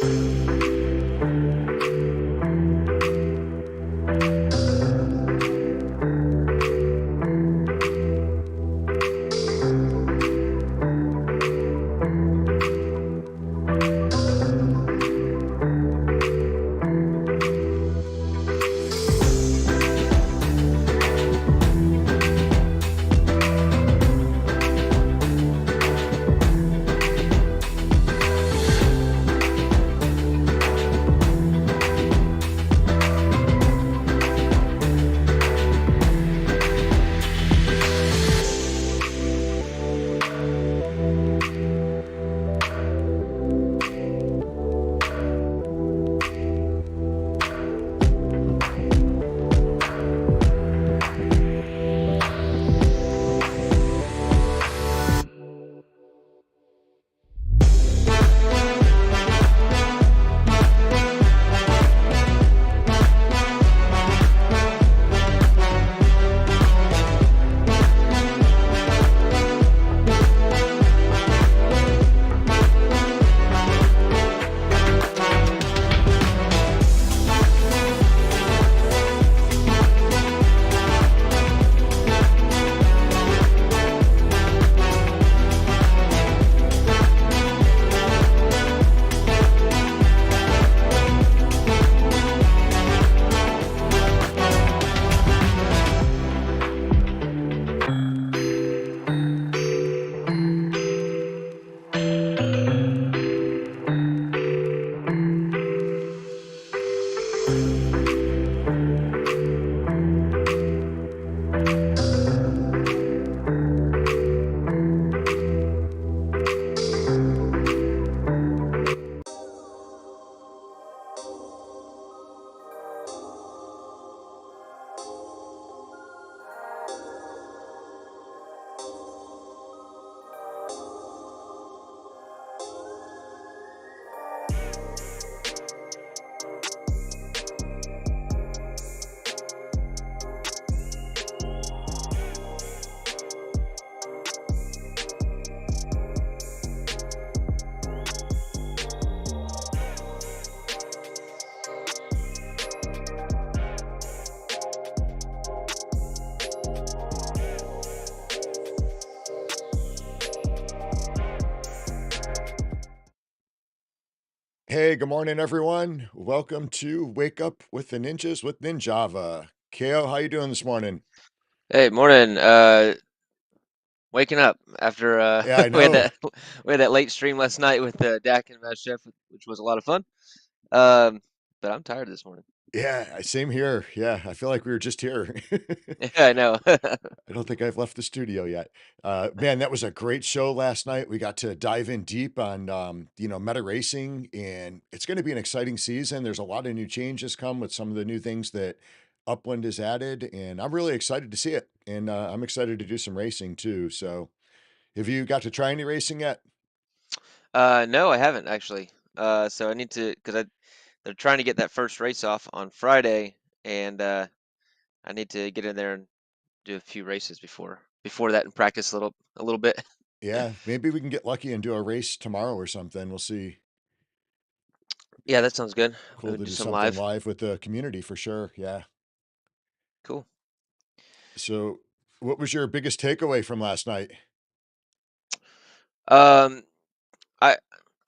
Hey, good morning, everyone. Welcome to Wake Up with the Ninjas with Ninjava. Kale, how you doing this morning? Hey, morning. Waking up after Yeah, I we had know. that late stream last night with Dak and Matt Chef, which was a lot of fun. Um, but I'm tired this morning. Yeah, same here. Yeah, I feel like we were just here. Yeah, I know. I don't think I've left the studio yet. Man, that was a great show last night. We got to dive in deep on, meta racing, and it's going to be an exciting season. There's a lot of new changes come with some of the new things that Upland has added, and I'm really excited to see it. And I'm excited to do some racing too. So, have you got to try any racing yet? No, I haven't actually. So I need to because they're trying to get that first race off on Friday, and I need to get in there and do a few races before that and practice a little bit. Yeah, maybe we can get lucky and do a race tomorrow or something. We'll see. Yeah, that sounds good. Cool We'll to do do some something live. live with the community for sure. Yeah. Cool. So, what was your biggest takeaway from last night? Um, I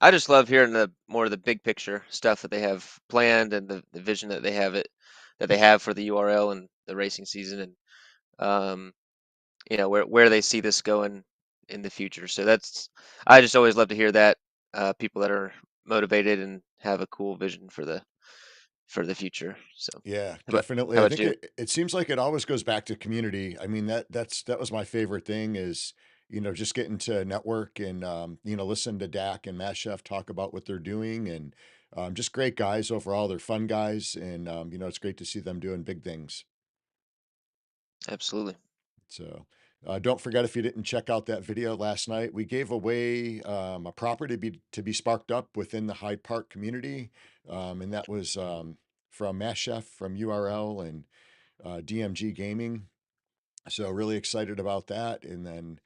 I just love hearing the more of the big picture stuff that they have planned and the vision that they have for the URL and the racing season and um where they see this going in the future. So that's I just always love to hear that people that are motivated and have a cool vision for the future. So Yeah, how about definitely. how I about think you? it seems like it always goes back to community. I mean, that was my favorite thing is, just getting to network and listen to Dak and Matt Chef talk about what they're doing and just great guys overall. They're fun guys and it's great to see them doing big things. Absolutely. So don't forget if you didn't check out that video last night, we gave away a property to be sparked up within the Hyde Park community, and that was from Mass Chef from URL and DMG Gaming. So really excited about that. And then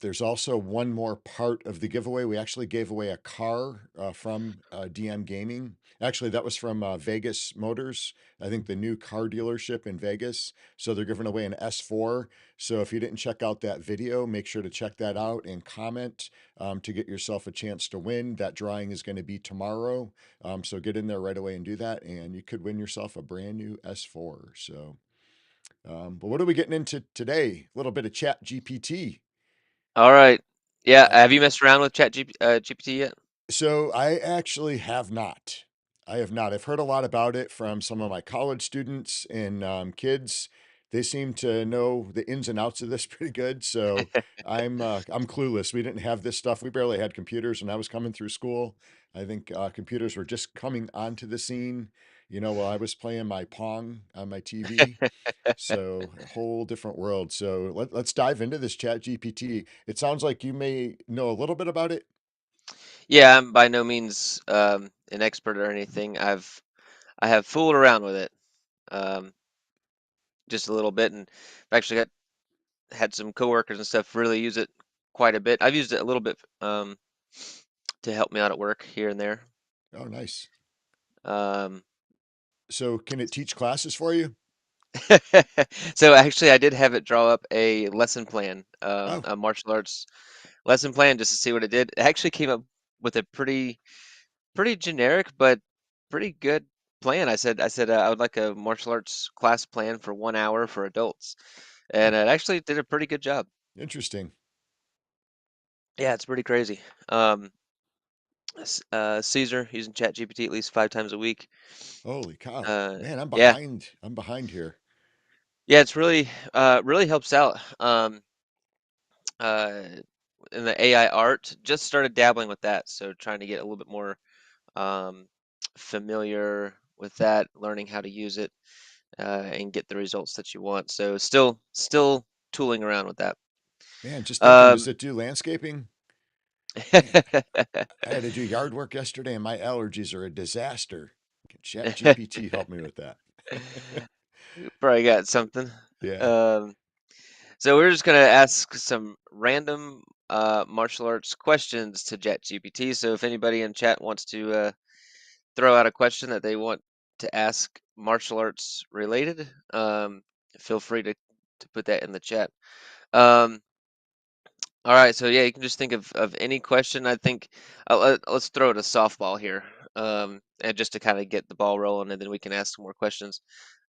There's also one more part of the giveaway. We actually gave away a car from DM Gaming. Actually, that was from Vegas Motors. I think the new car dealership in Vegas. So they're giving away an S4. So if you didn't check out that video, make sure to check that out and comment to get yourself a chance to win. That drawing is going to be tomorrow. So get in there right away and do that, and you could win yourself a brand new S4. So, but what are we getting into today? A little bit of Chat GPT. All right. Yeah. Uh, Have you messed around with GPT yet? So I actually have not. I have not. I've heard a lot about it from some of my college students and kids. They seem to know the ins and outs of this pretty good. So I'm clueless. We didn't have this stuff. We barely had computers when I was coming through school. I think computers were just coming onto the scene. While I was playing my Pong on my TV. So a whole different world. So let's dive into this Chat GPT. It sounds like you may know a little bit about it. Yeah, I'm by no means an expert or anything. I have fooled around with it um, just a little bit, and I've actually had some coworkers and stuff really use it quite a bit. I've used it a little bit to help me out at work here and there. Oh, nice. Um, So can it teach classes for you? so actually, I did have it draw up a lesson plan, Oh, a martial arts lesson plan, just to see what it did. It actually came up with a pretty generic but pretty good plan. I said I would like a martial arts class plan for 1 hour for adults, oh, and it actually did a pretty good job. interesting. Yeah, it's pretty crazy. Caesar using ChatGPT at least 5 times a week. Holy cow. Uh, Man, I'm yeah, behind. I'm behind here. yeah, it's really helps out. Uh, in the AI art, just started dabbling with that, so trying to get a little bit more um, familiar with that, learning how to use it and get the results that you want. So still tooling around with that. Man, just thinking, does Um, it do landscaping? Man, I had to do yard work yesterday and my allergies are a disaster. Can Chat GPT help me with that? Probably got something. Yeah. Um, so we're just gonna ask some random martial arts questions to ChatGPT. So if anybody in chat wants to throw out a question that they want to ask martial arts related, feel free to put that in the chat. Um, all right, so yeah, you can just think of any question. I think let's throw it a softball here, and just to kind of get the ball rolling, and then we can ask some more questions.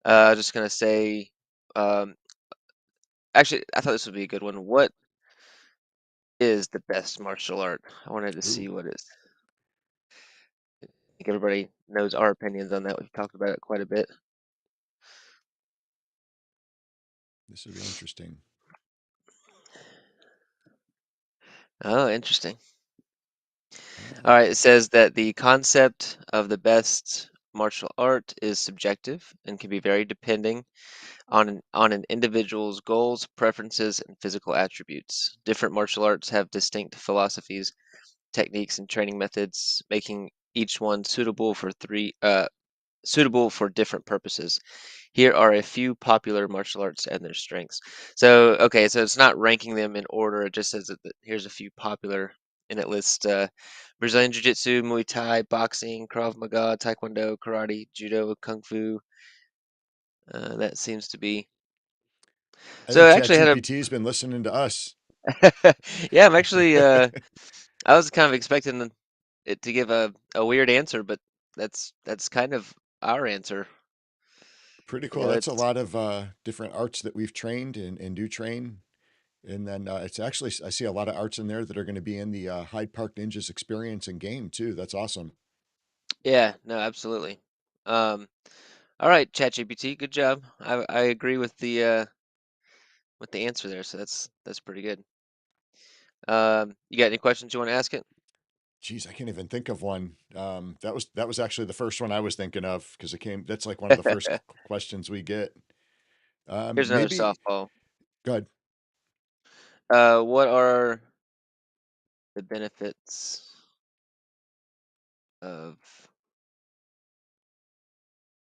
Just gonna say, um, actually, I thought this would be a good one. What is the best martial art? I wanted to Ooh, see what is. I think everybody knows our opinions on that. We've talked about it quite a bit. this would be interesting. Oh, interesting. All Uh, right, it says that the concept of the best martial art is subjective and can be very depending on an individual's goals, preferences, and physical attributes. Different martial arts have distinct philosophies, techniques, and training methods, making each one suitable for different purposes. Here are a few popular martial arts and their strengths. So, okay, so it's not ranking them in order. It just says that here's a few popular, and it lists Brazilian Jiu Jitsu, Muay Thai, boxing, Krav Maga, Taekwondo, Karate, Judo, Kung Fu. That seems to be. I So think I Chat actually had GPT's been listening to us. a. Yeah, I'm actually. I was kind of expecting it to give a weird answer, but that's kind of our answer. Pretty You cool. know, That's a it's lot of different arts that we've trained and do train. And then it's actually, I see a lot of arts in there that are going to be in the Hyde Park Ninjas experience and game too. That's awesome. yeah, no, absolutely. Um, all right, ChatGPT, good job. I agree with the answer there, so that's pretty good. You got any questions you want to ask it? Geez, I can't even think of one. That was actually the first one I was thinking of because it came. That's like one of the first questions we get. Here's another Maybe softball. good. What are the benefits of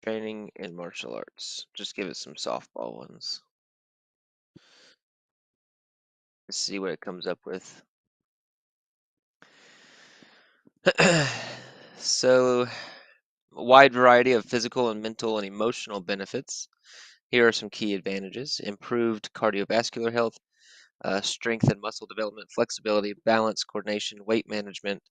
training in martial arts? Just give it some softball ones. Let's see what it comes up with. So, a wide variety of physical and mental and emotional benefits. Here are some key advantages: improved cardiovascular health, strength and muscle development, flexibility, balance, coordination, weight management,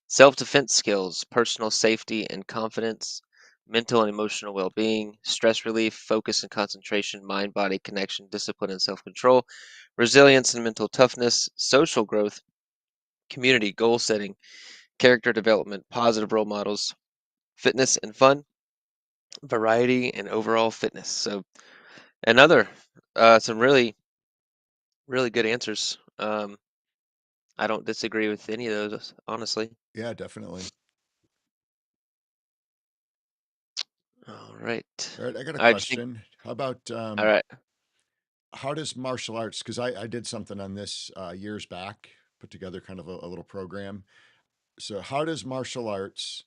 self defense skills, personal safety and confidence, mental and emotional well being, stress relief, focus and concentration, mind body connection, discipline and self control, resilience and mental toughness, social growth, community goal setting, character development, positive role models, fitness and fun, variety, and overall fitness. So, another, some really, really good answers. I don't disagree with any of those, honestly. Yeah, definitely. All right. All right, I got a All right. Do you think? question. How about All right. how does martial arts? Because I did something on this years back, put together kind of a little program. So, how does martial arts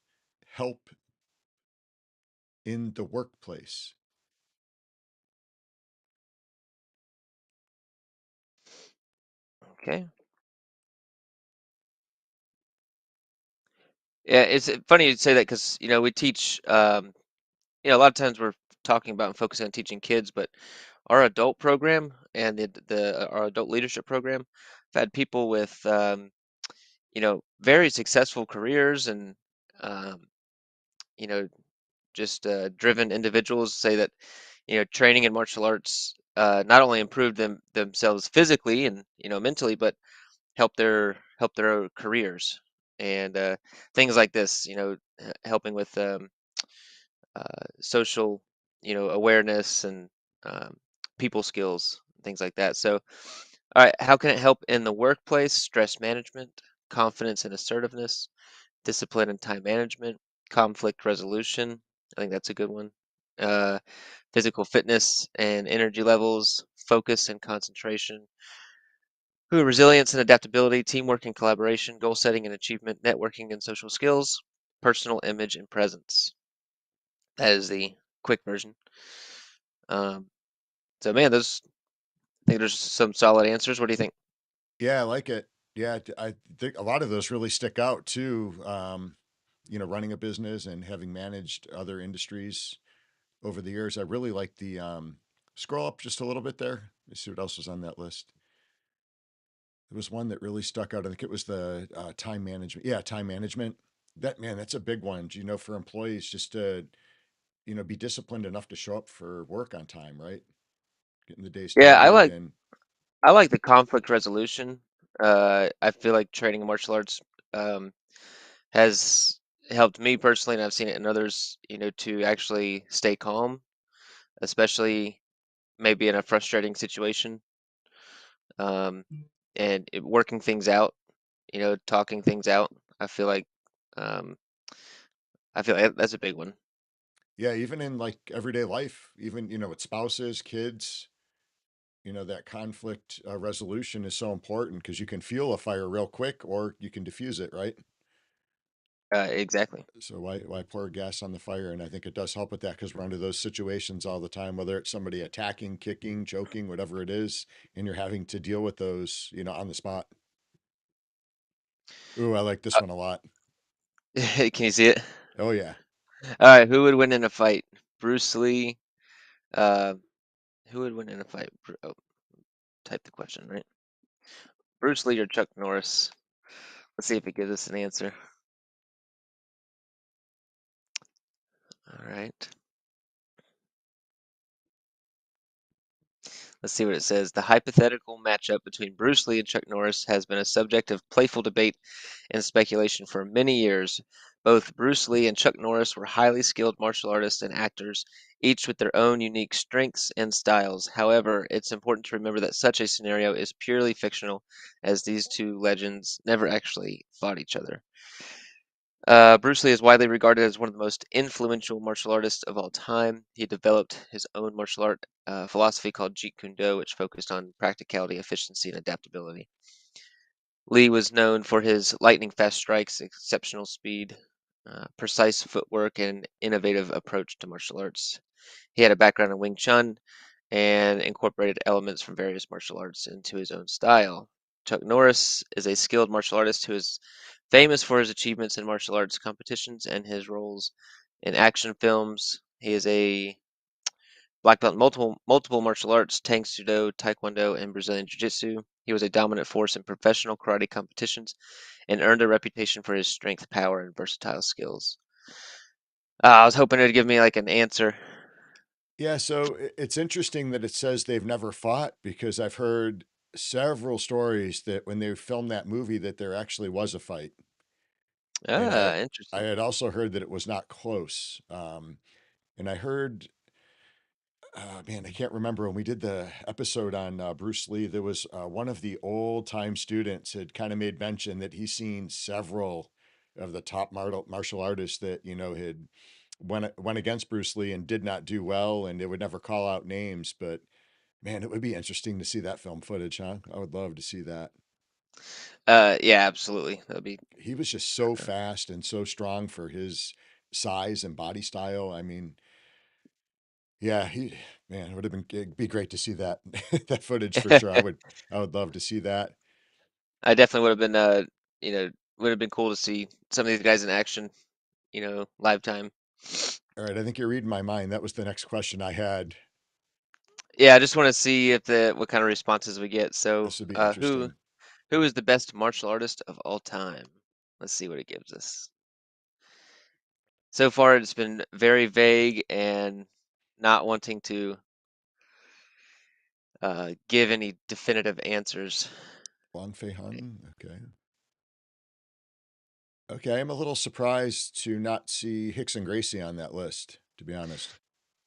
help in the workplace? Okay. Yeah, it's funny you say that because we teach. A lot of times we're talking about and focusing on teaching kids, but our adult program and our adult leadership program, I've had people with very successful careers and um, you know just driven individuals say that training in martial arts not only improved themselves physically and mentally, but help their careers and things like this. Helping with social awareness and um, people skills, things like that. So, all right, how can it help in the workplace? Stress management, confidence and assertiveness, discipline and time management, conflict resolution. I think that's a good one. Uh, Physical fitness and energy levels, focus and concentration, resilience and adaptability, teamwork and collaboration, goal setting and achievement, networking and social skills, personal image and presence. That is the quick version. Um, so, man, those I think there's some solid answers. What do you think? Yeah, I like it. Yeah, I think a lot of those really stick out too. Running a business and having managed other industries over the years, I really like the scroll up just a little bit there. Let's see what else was on that list. There was one that really stuck out. I think it was the time management. Yeah, time management. That man, that's a big one. For employees just to be disciplined enough to show up for work on time, right? Getting the day Yeah, I started like and I like the conflict resolution. I feel like training in martial arts um, has helped me personally, and I've seen it in others. To actually stay calm, especially maybe in a frustrating situation, um, and working things out. Talking things out. I feel like um, that's a big one. yeah, even in like everyday life, even with spouses, kids, that conflict resolution is so important because you can fuel a fire real quick or you can diffuse it, right? Exactly. So why pour gas on the fire? And I think it does help with that because we're under those situations all the time, whether it's somebody attacking, kicking, choking, whatever it is, and you're having to deal with those, on the spot. Ooh, I like this one a lot. Can you see it? Oh yeah. All right, who would win in a fight? Bruce Lee. Uh, who would win in a fight? Oh, type the question, right? Bruce Lee or Chuck Norris? Let's see if it gives us an answer. All right. Let's see what it says. The hypothetical matchup between Bruce Lee and Chuck Norris has been a subject of playful debate and speculation for many years. Both Bruce Lee and Chuck Norris were highly skilled martial artists and actors, each with their own unique strengths and styles. However, it's important to remember that such a scenario is purely fictional, as these two legends never actually fought each other. Bruce Lee is widely regarded as one of the most influential martial artists of all time. He developed his own martial art philosophy called Jeet Kune Do, which focused on practicality, efficiency, and adaptability. Lee was known for his lightning fast strikes, exceptional speed, precise footwork, and innovative approach to martial arts. He had a background in Wing Chun and incorporated elements from various martial arts into his own style. Chuck Norris is a skilled martial artist who is famous for his achievements in martial arts competitions and his roles in action films. He is a black belt in multiple martial arts, Tang Sudo, Taekwondo, and Brazilian Jiu-Jitsu. He was a dominant force in professional karate competitions and earned a reputation for his strength, power, and versatile skills. I was hoping it'd give me like an answer. Yeah, so it's interesting that it says they've never fought because I've heard several stories that when they filmed that movie that there actually was a fight. And I Interesting. had also heard that it was not close. And I heard, man, I can't remember when we did the episode on Bruce Lee. There was one of the old time students had kind of made mention that he's seen several of the top martial artists that had went against Bruce Lee and did not do well, and they would never call out names. But man, it would be interesting to see that film footage, huh? I would love to see that. Yeah, absolutely. That'd be. He was just so Uh, fast and so strong for his size and body style. I mean, yeah, man, it would have been it'd be great to see that that footage for sure. I would love to see that. I definitely would have been. Would have been cool to see some of these guys in action. Live time. All right, I think you're reading my mind. That was the next question I had. Yeah, I just want to see if the what kind of responses we get. So, This would be who interesting. who is the best martial artist of all time? Let's see what it gives us. So far, it's been very vague and not wanting to give any definitive answers. Long Fei Hung. Okay. Okay, I'm a little surprised to not see Hicks and Gracie on that list, to be honest.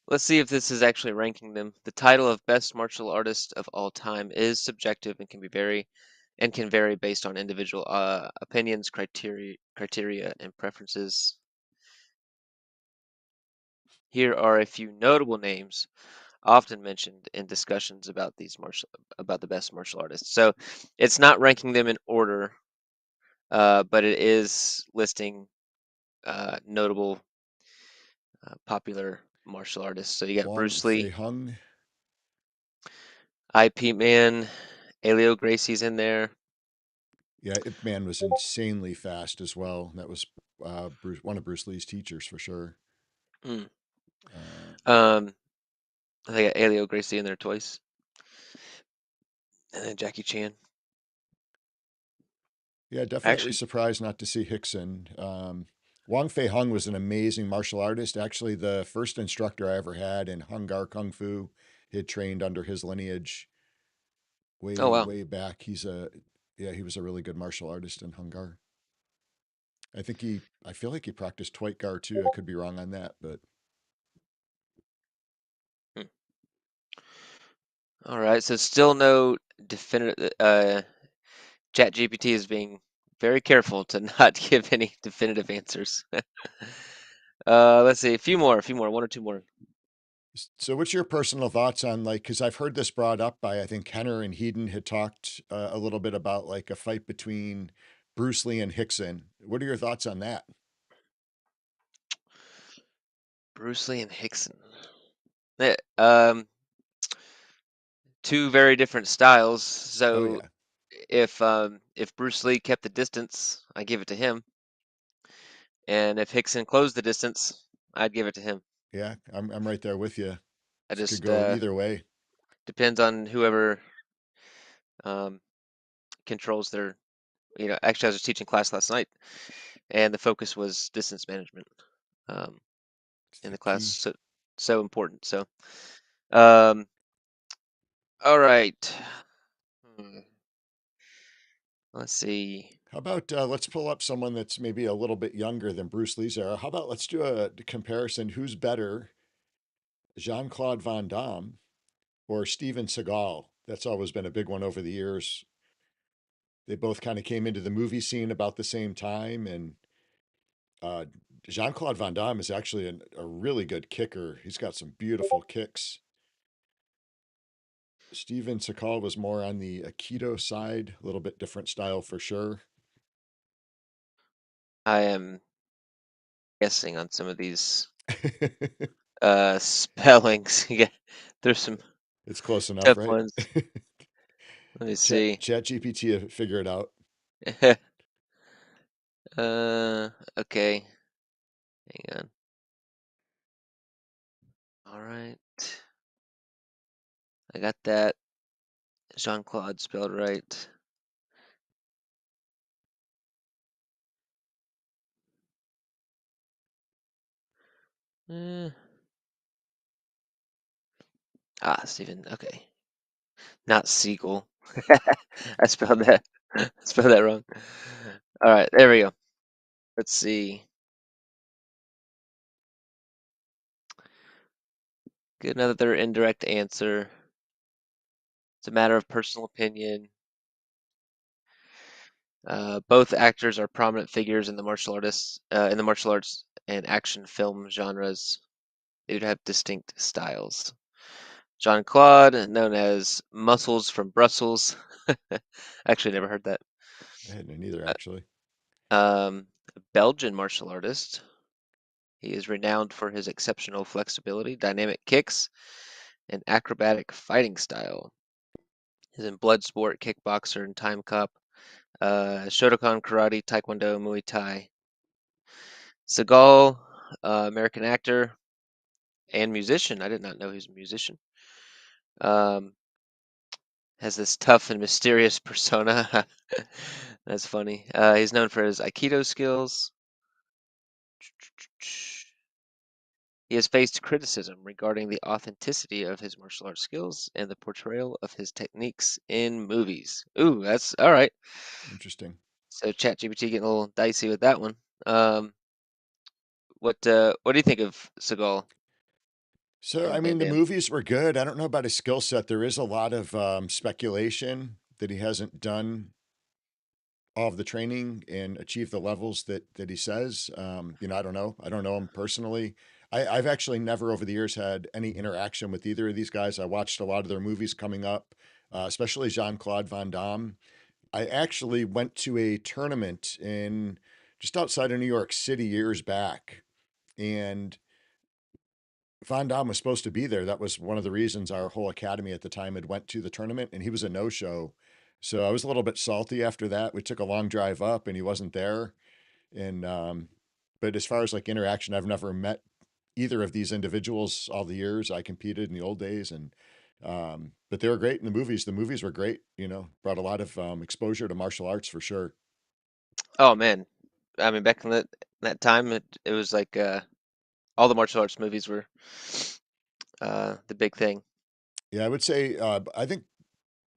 Let's see if this is actually ranking them. The title of best martial artist of all time is subjective and can vary based on individual opinions, criteria, and preferences. Here are a few notable names often mentioned in discussions about the best martial artists. So it's not ranking them in order, but it is listing notable popular martial artists. So you got Wong Bruce Fei Lee, Hung. IP Man, Alio Gracie's in there. Yeah, Ip Man was insanely fast as well. That was one of Bruce Lee's teachers for sure. Mm. Uh, Um, I think I got Alio Gracie in there twice, and then Jackie Chan. yeah, definitely Actually, surprised not to see Hickson. Wong Fei Hung was an amazing martial artist. Actually, the first instructor I ever had in Hung Gar Kung Fu had trained under his lineage oh way, wow. way back. Yeah, he was a really good martial artist in Hung Gar. I feel like he practiced Twite Gar too. I could be wrong on that, but Hmm. All right, so still no definitive. Chat GPT is being very careful to not give any definitive answers. Let's see, a few more, one or two more. so what's your personal thoughts on like, because I've heard this brought up by, I think Kenner and Heeden had talked a little bit about like a fight between Bruce Lee and Hickson. What are your thoughts on that? Bruce Lee and Hickson. Eh, two very different styles. Oh So yeah. if Bruce Lee kept the distance, I give it to him, and if Hickson closed the distance, I'd give it to him. Yeah, I'm right there with you. I This could just go either way. depends on whoever um, controls their. Actually, I was just teaching class last night, and the focus was distance management um, It's in the the class. key. So important. So, um, all right. Hmm, let's see. How about let's pull up someone that's maybe a little bit younger than Bruce Lee's era. How about let's do a comparison? Who's better, Jean Claude Van Damme or Steven Seagal? That's always been a big one over the years. They both kind of came into the movie scene about the same time, and uh, Jean Claude Van Damme is actually a really good kicker. He's got some beautiful kicks. Steven Seagal was more on the Aikido side, a little bit different style for sure. I am guessing on some of these spellings. Yeah, there's some. It's close enough, Tough right? ones. Let me Chat see. Chat GPT will figure it out. Uh, okay. Hang on. All right. I got that. Jean-Claude spelled right. Eh, Stephen. Okay. Not Siegel. I spelled that. Spelled that wrong. All right, there we go. Let's see. Get another indirect answer. It's a matter of personal opinion. Both actors are prominent figures in the martial arts and action film genres. They would have distinct styles. Jean Claude, known as Muscles from Brussels. Actually, never heard that. I hadn't either, Uh, actually. a Belgian martial artist. He is renowned for his exceptional flexibility, dynamic kicks, and acrobatic fighting style. He's in Bloodsport, Kickboxer, and Time Cop. Shotokan Karate, Taekwondo, Muay Thai. Seagal, American actor and musician. I did not know he was a musician. Um, has this tough and mysterious persona. That's funny. He's known for his Aikido skills. He has faced criticism regarding the authenticity of his martial arts skills and the portrayal of his techniques in movies. Ooh, that's all right. Interesting. So ChatGPT getting a little dicey with that one. Um, what do you think of Seagal So, I and Van mean, the Damme? movies were good. I don't know about his skill set. There is a lot of speculation that he hasn't done all of the training and achieved the levels that he says. I don't know. I don't know him personally. I've actually never over the years had any interaction with either of these guys. I watched a lot of their movies coming up, especially Jean Claude Van Damme. I actually went to a tournament in just outside of New York City years back, and Van Damme was supposed to be there. That was one of the reasons our whole academy at the time had went to the tournament, and he was a no-show. So I was a little bit salty after that. We took a long drive up, and he wasn't there. And but as far as like interaction, I've never met either of these individuals all the years I competed in the old days, and but they were great in the movies. The movies were great. Brought a lot of exposure to martial arts for sure. Oh man, I mean back in that time, it was like all the martial arts movies were the big thing. Yeah, I would say I think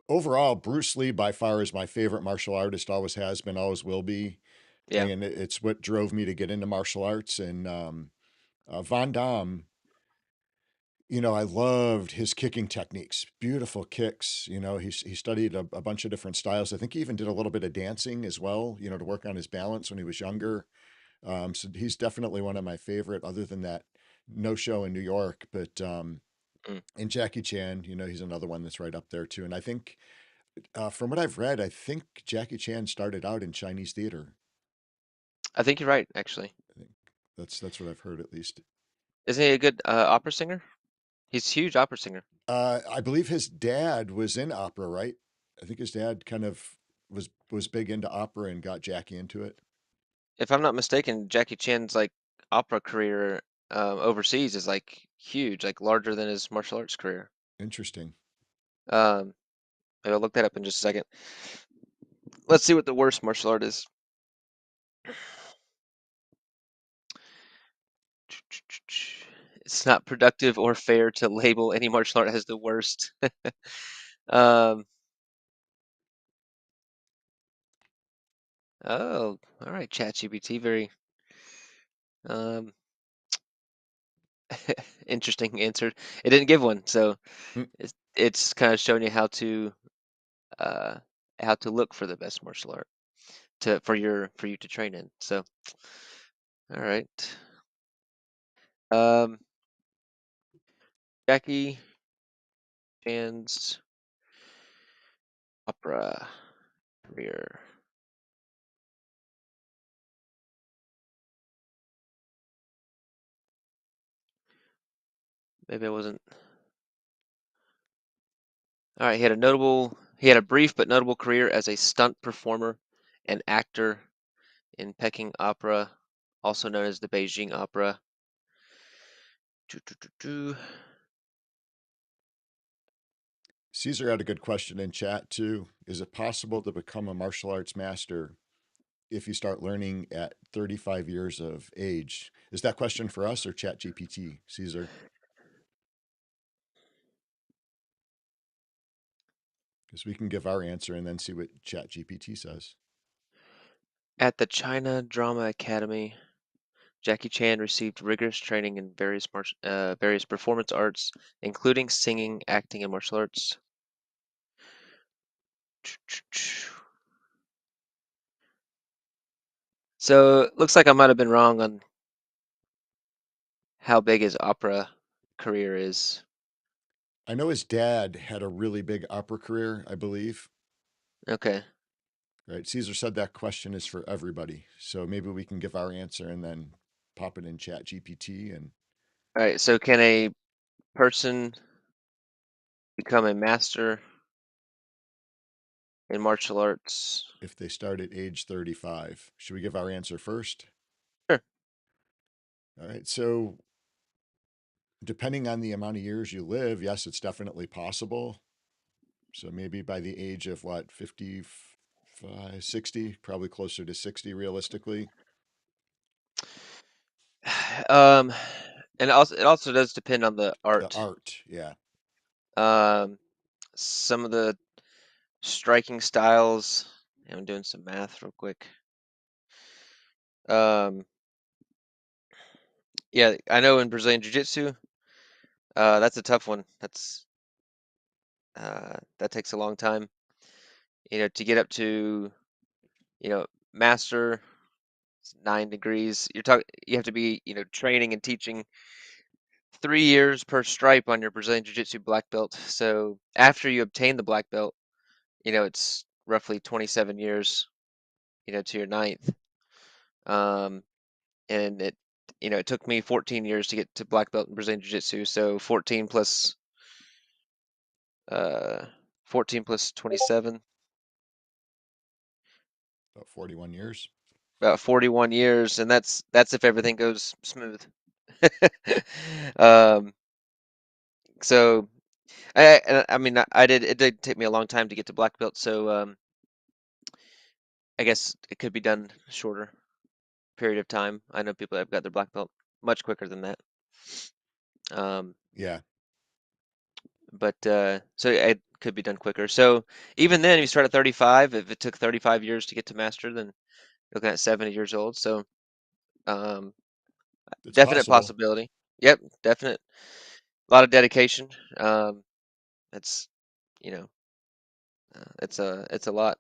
overall Bruce Lee by far is my favorite martial artist. Always has been, always will be, Yeah. and it's what drove me to get into martial arts. And Van Damme, I loved his kicking techniques, beautiful kicks. He studied a bunch of different styles. I think he even did a little bit of dancing as well, to work on his balance when he was younger. So he's definitely one of my favorite, other than that no show in New York. But Mm. and Jackie Chan, he's another one that's right up there too. And I think from what I've read, I think Jackie Chan started out in Chinese theater. I think you're right, actually. I think that's what I've heard at least. Isn't he a good opera singer? He's a huge opera singer. I believe his dad was in opera, right? I think his dad kind of was big into opera and got Jackie into it. If I'm not mistaken, Jackie Chan's like opera career overseas is like huge, like larger than his martial arts career. Interesting. Um, maybe I'll look that up in just a second. Let's see what the worst martial art is. It's not productive or fair to label any martial art as the worst. Um, oh, all right, ChatGPT, very um, interesting answer. It didn't give one, so Mm, it's kind of showing you uh, how to look for the best martial art for you to train in. So, all right, um, Jackie Chan's opera career. Maybe I wasn't. All right, he had a brief but notable career as a stunt performer and actor in Peking Opera, also known as the Beijing Opera. Doo, doo, doo, doo. Caesar had a good question in chat too. Is it possible to become a martial arts master if you start learning at 35 years of age? Is that question for us or Chat GPT, Caesar? Because we can give our answer and then see what Chat GPT says. At the China Drama Academy, Jackie Chan received rigorous training in various performance arts, including singing, acting, and martial arts. So it looks like I might have been wrong on how big his opera career is. I know his dad had a really big opera career, I believe. Okay. Right. Caesar said that question is for everybody. So maybe we can give our answer and then pop it in Chat GPT. And All right. So can a person become a master in martial arts? if they start at age 35, should we give our answer first? Sure. All right. So depending on the amount of years you live, yes, it's definitely possible. So maybe by the age of what, 55, 60, probably closer to 60 realistically. Um, and also it also does depend on the The art. art, yeah. Um, some of the striking styles. I'm doing some math real quick. Um, yeah, I know in Brazilian Jiu-Jitsu, that's a tough one. That takes a long time. To get up to, master, it's 9 degrees. You have to be, training and teaching 3 years per stripe on your Brazilian Jiu-Jitsu black belt. So after you obtain the black belt, it's roughly 27 years, to your ninth. Um, and it took me 14 years to get to black belt in Brazilian Jiu-Jitsu. So uh, 14 plus 27, About 41 years. about 41 years, and that's if everything goes smooth. um, so I mean it did take me a long time to get to black belt, so I guess it could be done shorter period of time. I know people that have got their black belt much quicker than that. Um, Yeah. but so it could be done quicker. So even then, if you start at 35, if it took 35 years to get to master, then you're looking at 70 years old. So um, It's definite possible. possibility. Yep, definite. A lot of dedication. It's you know, it's a lot.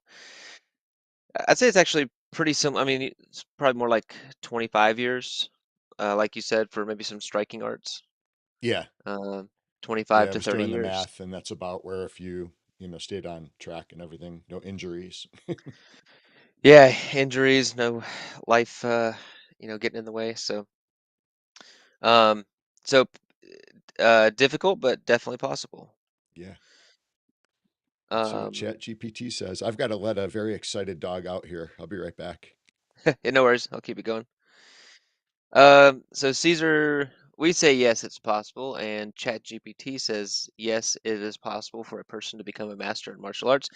I'd say it's actually pretty similar. I mean, it's probably more like 25 years, like you said, for maybe some striking arts. Yeah. Um, 25 Yeah. I to was 30 doing the years. math, and that's about where if you stayed on track and everything, no injuries. Yeah, injuries, no life, getting in the way. Um, so difficult, but definitely possible. Yeah. Let's see what Um, Chat GPT says. I've got to let a very excited dog out here. I'll be right back. yeah, no worries. I'll keep it going. So Caesar, we say yes, it's possible, and ChatGPT says yes, it is possible for a person to become a master in martial arts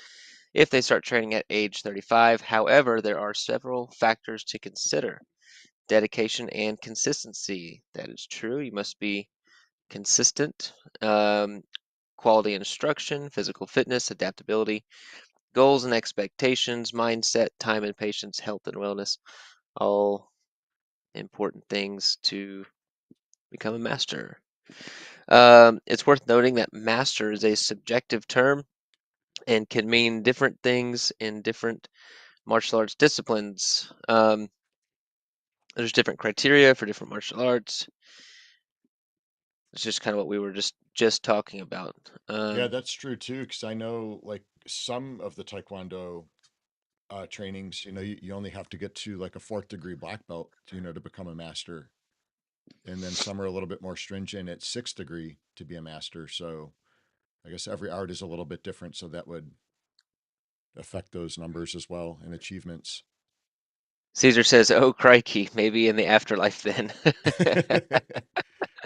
if they start training at age 35. However, there are several factors to consider. Dedication and consistency. That is true. You must be consistent. Um, Quality instruction, physical fitness, adaptability, goals and expectations, mindset, time and patience, health and wellness. All important things to become a master. It's worth noting that master is a subjective term and can mean different things in different martial arts disciplines. There's different criteria for different martial arts. It's just kind of what we were just talking about. Yeah, that's true too. Because I know like some of the Taekwondo trainings, you only have to get to like a fourth degree black belt, to become a master. And then some are a little bit more stringent at sixth degree to be a master. So I guess every art is a little bit different, so that would affect those numbers as well and achievements. Caesar says, "Oh crikey, maybe in the afterlife then."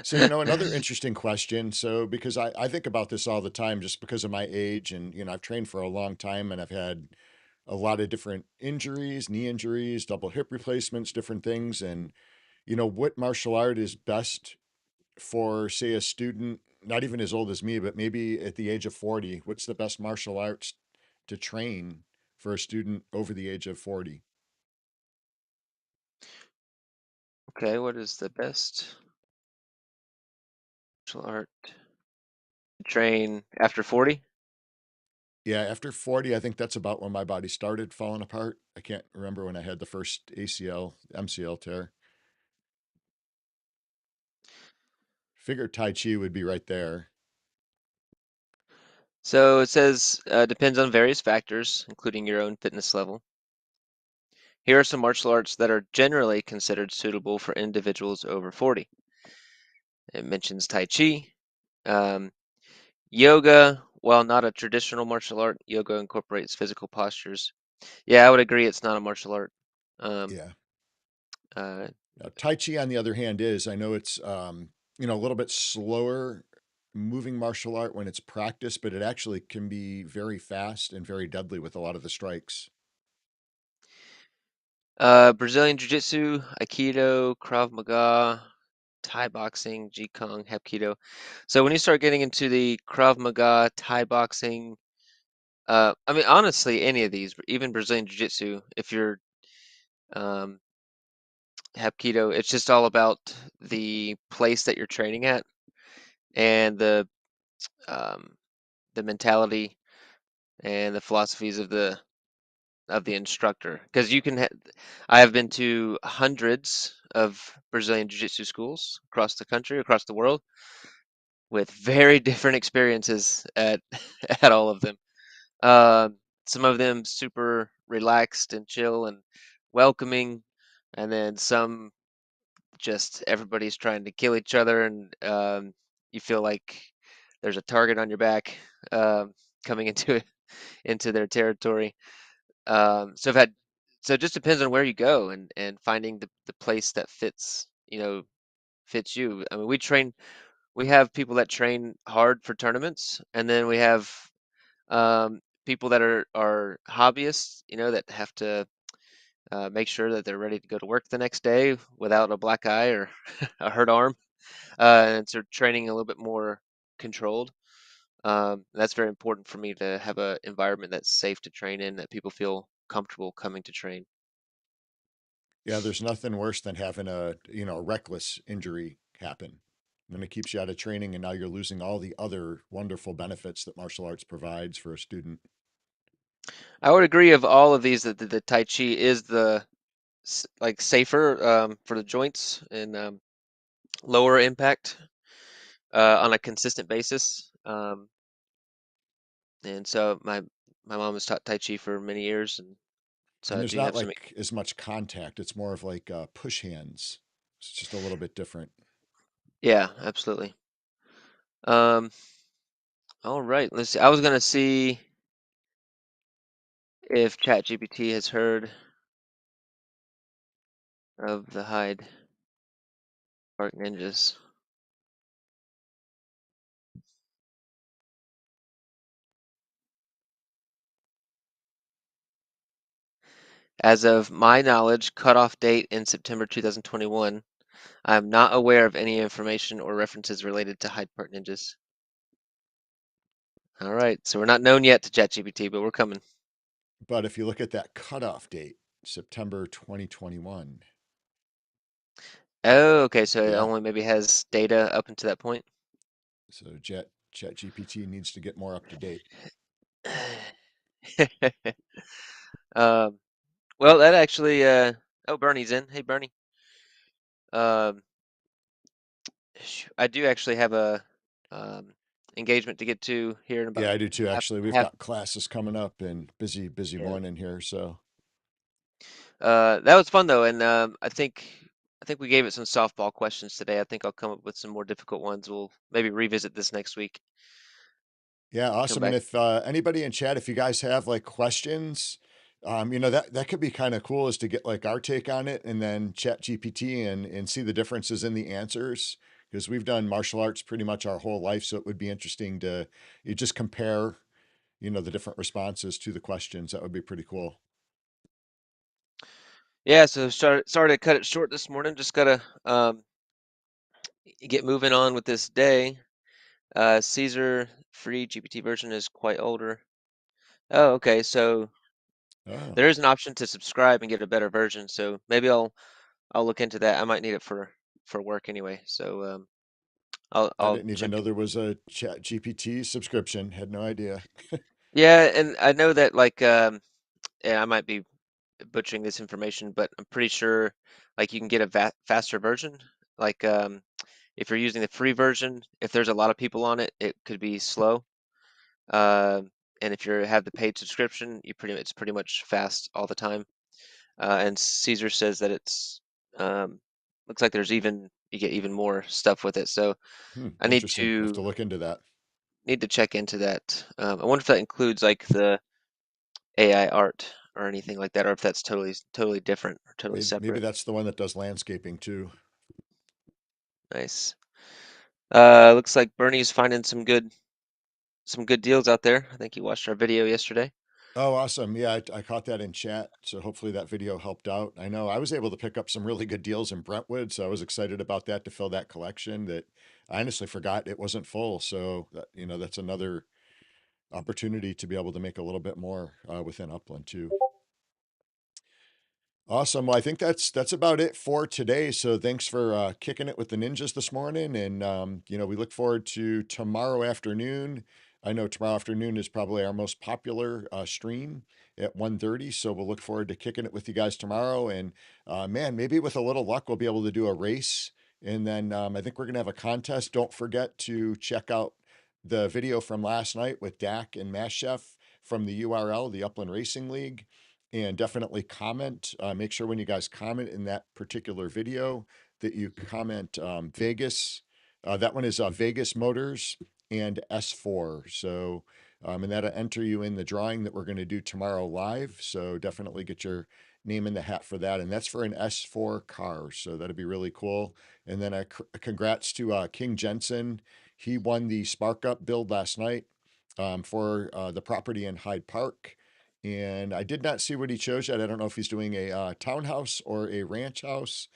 So, another interesting question. So, because I think about this all the time just because of my age, and, I've trained for a long time and I've had a lot of different injuries, knee injuries, double hip replacements, different things. And, what martial art is best for, say, a student, not even as old as me, but maybe at the age of 40? What's the best martial arts to train for a student over the age of 40? Okay, what is the best martial art to train after 40? Yeah, after 40, I think that's about when my body started falling apart. I can't remember when I had the first ACL, MCL tear. Figured Tai Chi would be right there. So it says depends on various factors, including your own fitness level. Here are some martial arts that are generally considered suitable for individuals over 40. It mentions Tai Chi. Um, Yoga, while not a traditional martial art, yoga incorporates physical postures. Yeah, I would agree it's not a martial art. Um, Yeah. uh, Now, Tai Chi, on the other hand, is, I know it's, a little bit slower moving martial art when it's practiced, but it actually can be very fast and very deadly with a lot of the strikes. Brazilian Jiu-Jitsu, Aikido, Krav Maga, Thai boxing, Jeet Kune, Hapkido. So when you start getting into the Krav Maga, Thai boxing, I mean, honestly, any of these, even Brazilian Jiu-Jitsu, if you're um, Hapkido, it's just all about the place that you're training at and um, the mentality and the philosophies of the instructor. Because I have been to hundreds of Brazilian Jiu-Jitsu schools across the country, across the world, with very different experiences at at all of them. Some of them super relaxed and chill and welcoming, and then some just everybody's trying to kill each other, and you feel like there's a target on your back coming into their territory. So I've had so it just depends on where you go and finding the place that fits, fits you. I mean, we have people that train hard for tournaments, and then we have people that are hobbyists, that have to make sure that they're ready to go to work the next day without a black eye or a hurt arm. And so training a little bit more controlled. That's very important for me to have an environment that's safe to train in, that people feel comfortable coming to train. Yeah, there's nothing worse than having a reckless injury happen. And then it keeps you out of training, and now you're losing all the other wonderful benefits that martial arts provides for a student. I would agree of all of these that the Tai Chi is the like safer for the joints and lower impact on a consistent basis. And so my mom has taught Tai Chi for many years, and so And I there's do not have some. like as much contact. It's more of like push hands. It's just a little bit different. Yeah, absolutely. Um, all right, let's see. I was gonna see if ChatGPT has heard of the Hyde Park Ninjas. As of my knowledge, cutoff date in September 2021, I am not aware of any information or references related to Hyde Park Ninjas. All right, so we're not known yet to ChatGPT, but we're coming. But if you look at that cutoff date, September 2021, Oh, okay, so it yeah. only maybe has data up until that point. So Chat GPT needs to get more up to date. um, well, that actually, oh, Bernie's in. Hey, Bernie. Um, I do actually have a um, engagement to get to here in Yeah, about I do too. half Actually, we've half. got classes coming up and busy Yeah. morning here. So, That was fun though, and I think we gave it some softball questions today. I think I'll come up with some more difficult ones. We'll maybe revisit this next week. Yeah, come awesome. And back. if anybody in chat, if you guys have like questions, that could be kind of cool is to get like our take on it and then chat GPT and see the differences in the answers. Because we've done martial arts pretty much our whole life, so it would be interesting to you just compare, the different responses to the questions. That would be pretty cool. Yeah, so sorry to cut it short this morning. Just gotta get moving on with this day. Caesar free GPT version is quite older. Oh, okay. So Oh, there is an option to subscribe and get a better version. So maybe I'll look into that. I might need it for work anyway. So I I'll didn't even check know it. there was a chat GPT subscription. Had no idea. Yeah, and I know that yeah, I might be butchering this information, but I'm pretty sure like you can get a faster version. Like if you're using the free version, if there's a lot of people on it, it could be slow. And if you have the paid subscription, it's pretty much fast all the time. And Caesar says that it's um, looks like you get even more stuff with it. So Hmm, I interesting. I'll have to look into that. need to check into that. I wonder if that includes like the AI art or anything like that, or if that's totally different or totally Maybe separate. that's the one that does landscaping too. Nice. Looks like Bernie's finding some good deals out there. I think he watched our video yesterday. Oh, awesome. Yeah, I caught that in chat. So hopefully that video helped out. I know I was able to pick up some really good deals in Brentwood. So I was excited about that to fill that collection that I honestly forgot it wasn't full. So, that's another opportunity to be able to make a little bit more within Upland too. Awesome. Well, I think that's about it for today. So thanks for kicking it with the ninjas this morning, and we look forward to tomorrow afternoon. I know tomorrow afternoon is probably our most popular stream at 1:30. So we'll look forward to kicking it with you guys tomorrow. And man, maybe with a little luck, we'll be able to do a race. And then I think we're gonna have a contest. Don't forget to check out the video from last night with Dak and Mashef from the URL, the Upland Racing League, and definitely comment. Make sure when you guys comment in that particular video that you comment Vegas. That one is Vegas Motors and S4. So, and that'll enter you in the drawing that we're going to do tomorrow live. So definitely get your name in the hat for that. And that's for an S4 car. So that'd be really cool. And then congrats to King Jensen. He won the Spark Up build last night for the property in Hyde Park. And I did not see what he chose yet. I don't know if he's doing a townhouse or a ranch house.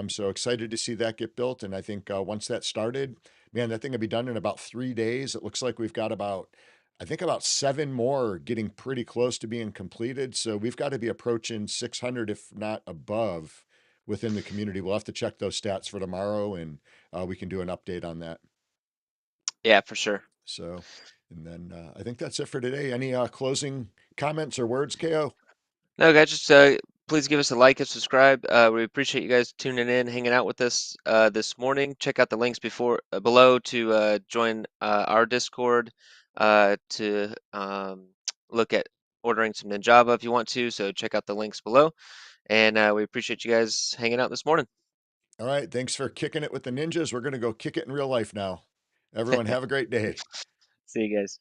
So excited to see that get built. And I think once that started, man, that thing will be done in about 3 days. It looks like we've got I think about seven more getting pretty close to being completed. So we've got to be approaching 600, if not above, within the community. We'll have to check those stats for tomorrow, and we can do an update on that. Yeah, for sure. So, and then I think that's it for today. Any closing comments or words, KO? No, guys, just please give us a like and subscribe. We appreciate you guys tuning in, hanging out with us this morning. Check out the links below to join our Discord to look at ordering some Ninjava if you want to. So check out the links below, and we appreciate you guys hanging out this morning. All right. Thanks for kicking it with the ninjas. We're going to go kick it in real life now. Everyone, have a great day. See you guys.